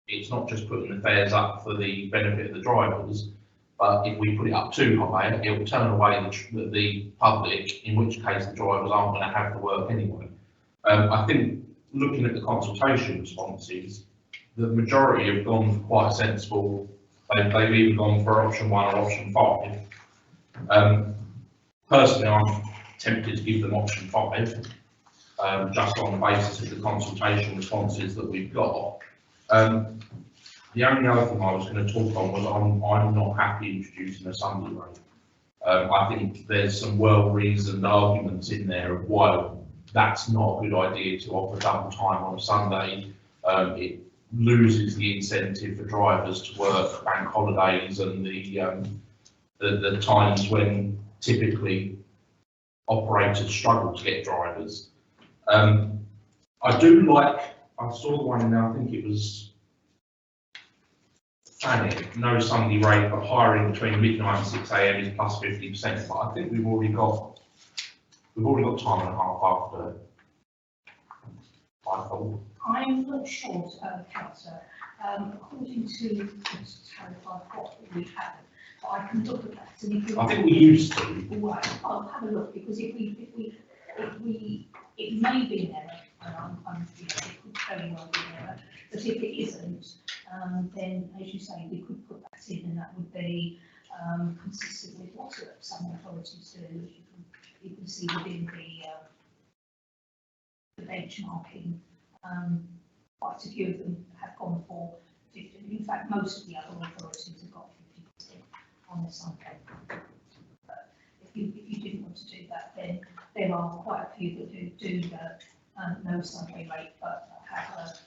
it's not just putting the fares up for the benefit of the drivers, but if we put it up too high, it will turn away the public, in which case the drivers aren't going to have the work anyway. I think looking at the consultation responses, the majority have gone for quite sensible. They've either gone for option 1 or option 5. Personally, I'm tempted to give them option 5, just on the basis of the consultation responses that we've got. The only other thing I was going to talk on was I'm not happy introducing a Sunday rate. I think there's some well-reasoned arguments in there of why that's not a good idea to offer double time on a Sunday. It loses the incentive for drivers to work bank holidays and the times when typically operators struggle to get drivers. I saw the one now, I think it was Fanny, no Sunday rate, but hiring between midnight and 6 AM is plus 50%. But I think we've already got time and a half after. I thought. I'm not sure, Councillor. According to the tariff I've got, we haven't. But I can look at that. And if I think we used to. Well, I'll have a look, because if we, it may be an error, and it could very well be an error. But if it isn't, then, as you say, we could put that in, and that would be consistent with what some authorities do. You can see within the benchmarking, quite a few of them have gone for 50. In fact, most of the other authorities have got 50% on the Sunday. But if you didn't want to do that, then there are quite a few that do no Sunday rate, but have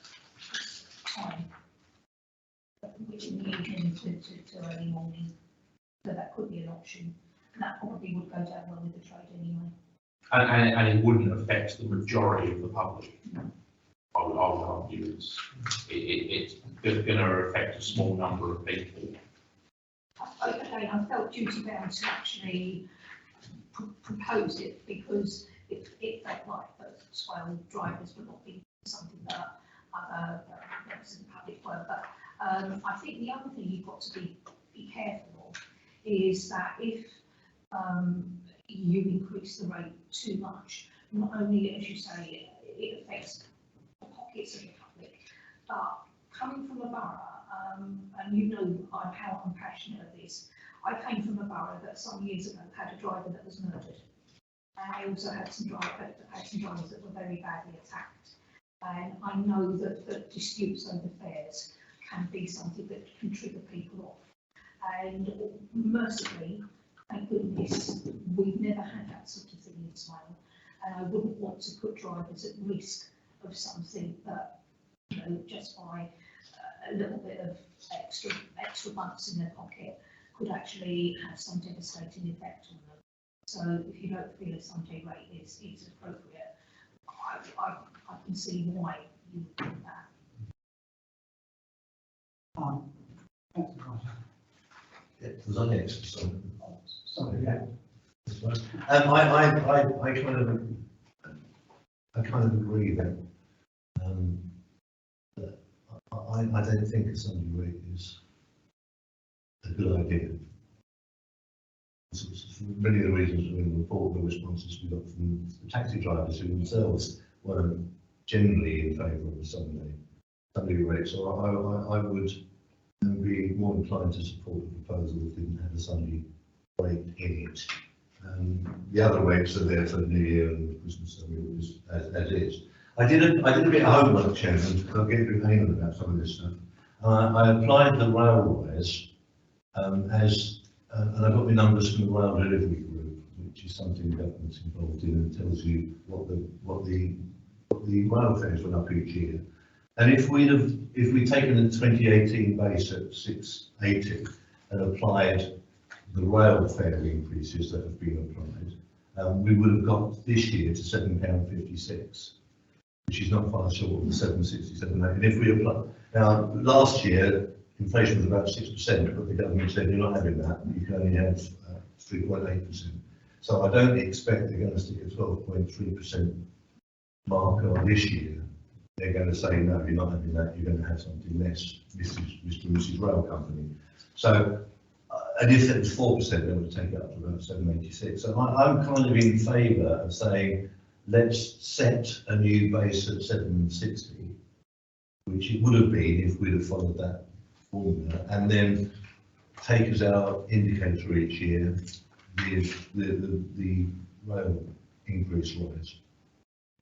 late in the evening to early morning. So that could be an option. And that probably would go down well with the trade anyway. And it wouldn't affect the majority of the public. I would argue it's going to affect a small number of people. Again, I felt duty bound to actually propose it because it felt like that swale drivers were not being something that other members of the public were. But I think the other thing you've got to be careful of is that if you increase the rate too much, not only, as you say, it affects the pockets of the public, but coming from a borough, and you know how I'm passionate of this, I came from a borough that some years ago had a driver that was murdered. And I also had some drivers that were very badly attacked. And I know that disputes over fares can be something that can trigger people off. And mercifully, thank goodness, we've never had that sort of thing in Swale. And I wouldn't want to put drivers at risk of something that, you know, just by a little bit of extra bumps in their pocket could actually have some devastating effect on them. So if you don't feel a Sunday rate is appropriate, I can see why you would do that. Was I next? Sorry, yeah. I kind of agree that I don't think a Sunday rate is a good idea. For many of the reasons in the report, the responses we got from the taxi drivers who themselves weren't generally in favour of a Sunday rate. So I would be more inclined to support the proposal that didn't have a Sunday rate in it. The other rates are there for New Year and Christmas as is. I did a bit of homework, Chairman, because I get a bit anal about some of this stuff. I applied the railways and I got my numbers from the rail delivery group, which is something the government's involved in and tells you what the rail fares went up each year. And if we'd taken the 2018 base at 680 and applied the rail fare increases that have been applied, we would have got this year to £7.56, which is not far short of the 767. And if we apply now, last year inflation was about 6%, but the government said you're not having that. You can only have 3.8%. So I don't expect they're going to stick a 12.3% mark on this year. They're going to say no, you're not having that. You're going to have something less. This is Mr. and Mrs. Rail Company. So. And if it was 4%, they would take it up to about 786. So I'm kind of in favour of saying, let's set a new base at 760, which it would have been if we'd have followed that formula, and then take as our indicator each year the rail increase rise,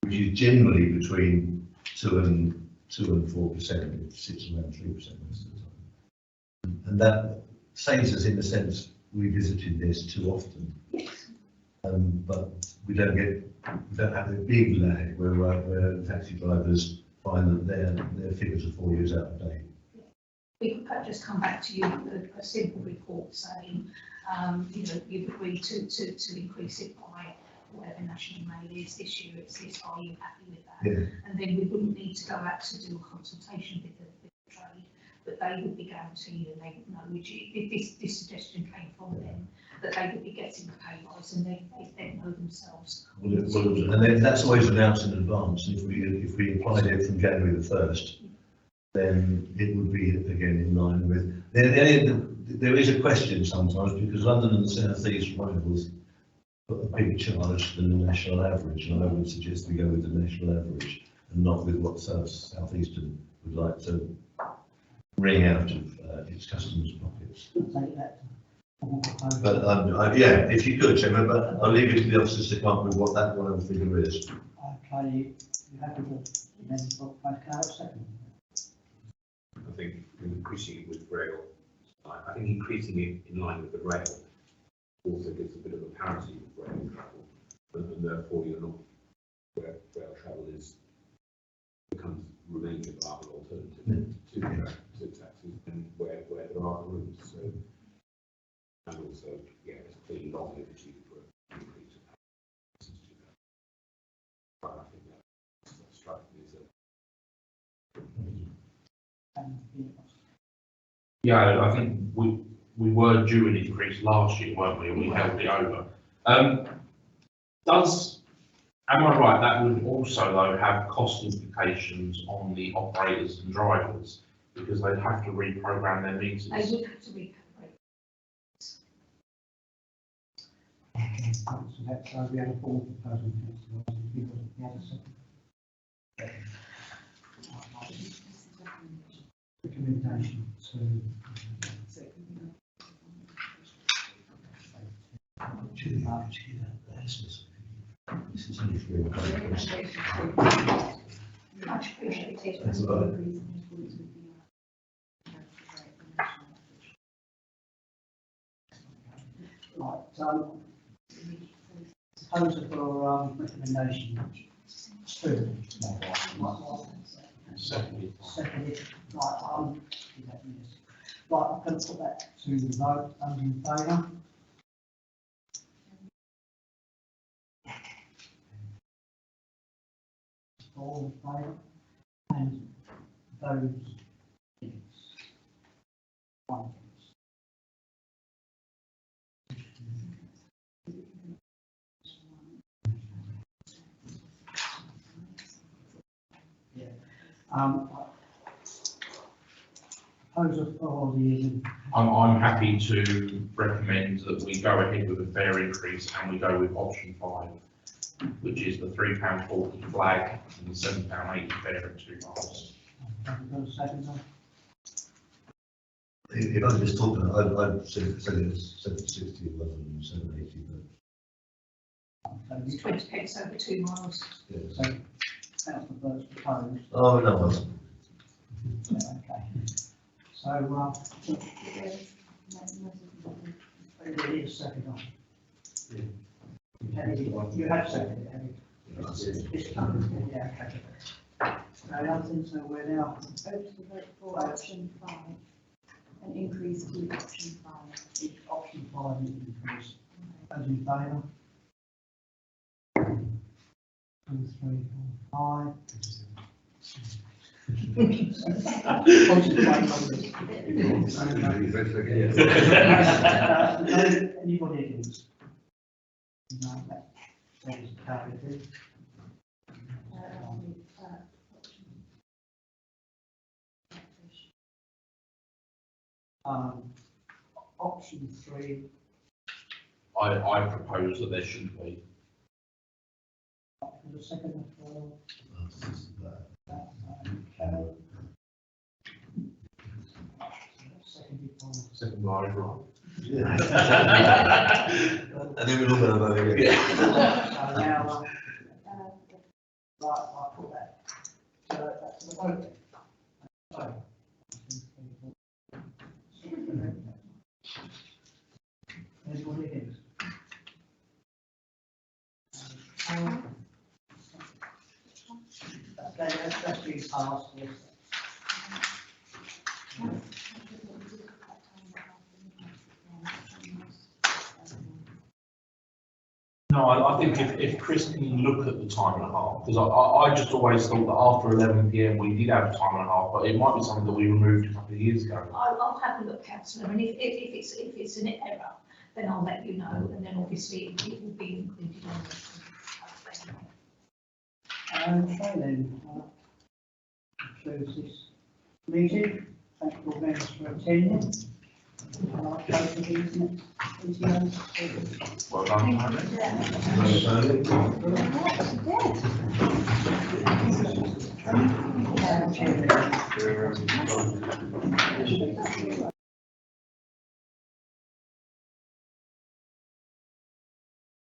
which is generally between 2 and 4%. It sits around 3% most of the time, and that saves us, in a sense, revisiting this too often. But we don't have a big lag where taxi drivers find that their figures are 4 years out of date. We could perhaps just come back to you with a simple report saying, you know, you've agreed to increase it by whatever national mail is this year. It's this. Are you happy with that? Yeah. And then we wouldn't need to go out to do a consultation with the trade, but they would be guaranteed, and they would know, which if this suggestion came from them, that they would be getting a pay rise, and they know themselves. Well, and then that's always announced in advance. If we applied it from January the 1st, then it would be again in line with. There is a question sometimes because London and the South East rivals put a bigger charge than the national average, and I would suggest we go with the national average and not with what South Eastern would like to wring out of its customers' pockets. But yeah, if you could, Chairman, but I'll leave it to the officers to come up with what that one figure is. Okay, you happy with amendment by Carol, second? I think increasing it with rail, I think increasing it in line with the rail also gives a bit of a parity with rail travel, and therefore you're not where rail travel remains a viable alternative to taxis, and where our rooms, so. And also, yeah, it's clearly long overdue for an increase of since 2000. But I think that strikes me as a. Yeah, I think we were due an increase last year, weren't we, and we held it over. Am I right, that would also though have cost implications on the operators and drivers, because they'd have to reprogram their meters? They would have to recalibrate. So that's, we had a formal proposal, we had a second. Recommendation to. This is only three. Much appreciated. That's about it. Right, proposal for recommendation. Two. Secondly. Seconded, right, right, I'm going to put that to the vote, those in favour? All in favour, and those against? One against. Proposal for the. I'm happy to recommend that we go ahead with a fare increase and we go with option 5, which is the £3.40 flag and the £7.80 fare at 2 miles. If I just talk, I'd say it's 760 rather than 780, but. It's 20 pence over 2 miles. Yeah. So, Councillor Burke's proposed. Oh, no, it wasn't. Okay. So, it is second on. You have seconded it, have you? This time, yeah, okay. So, I think so we're now. Vote to vote for option 5, an increase to option 5. Option 5 is increased. Those in favour? 2, 3, 4, 5. Anybody against? No, that is carried. Option 3. I propose that there shouldn't be. The second for. Second line, right? Yeah. And then we're all going to vote again. So now, right, I'll put that to the vote. So. Anybody against? That's been passed, yes. No, I think if Chris can look at the time and a half, because I just always thought that after 11 PM we did have time and a half, but it might be something that we removed a couple of years ago. I'll have a look, councillor, and if it's an error, then I'll let you know, and then obviously it will be included on the. Okay then, close this meeting. Thank you all very much for attending. I'll close the meeting. Well done, Tony. Yeah.